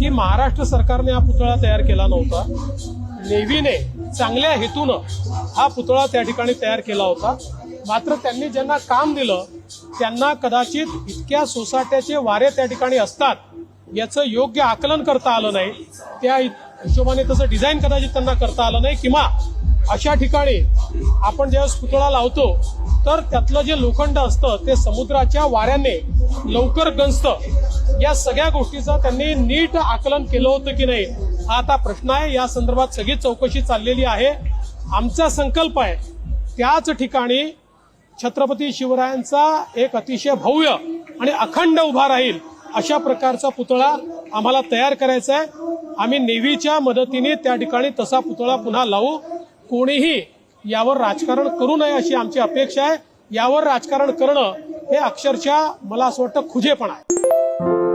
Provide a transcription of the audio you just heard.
की महाराष्ट्र सरकारने हा पुतळा तयार केला नव्हता, नेव्हीने चांगल्या हेतूनं हा पुतळा त्या ठिकाणी तयार केला होता। मात्र त्यांनी ज्यांना काम दिलं त्यांना कदाचित इतक्या सोसाट्याचे वारे त्या ठिकाणी असतात याचं योग्य आकलन करता आलं नाही, त्या हिशोबाने तसं डिझाईन कदाचित त्यांना करता आलं नाही, किंवा अशा ठिकाणी आपण ज्यावेळेस पुतळा लावतो तर त्यातलं जे लोखंड असतं ते समुद्राच्या वाऱ्याने लवकर गंजतं। या सगळ्या गोष्टीचा त्यांनी नीट आकलन केलं होतं की नाही हा आता प्रश्न आहे। या संदर्भात सगळी चौकशी चाललेली आहे। आमचा संकल्प आहे त्याच ठिकाणी छत्रपती शिवरायांचा एक अतिशय भव्य आणि अखंड उभा राहील अशा प्रकारचा पुतळा आम्हाला तयार करायचा आहे। आम्ही नेव्हीच्या मदतीने त्या ठिकाणी तसा पुतळा पुन्हा लावू। कोणीही यावर राजकारण करू नये अशी आमची अपेक्षा आहे। यावर राजकारण करणं हे अक्षरशः मला असं वाटतं खुजेपणा आहे।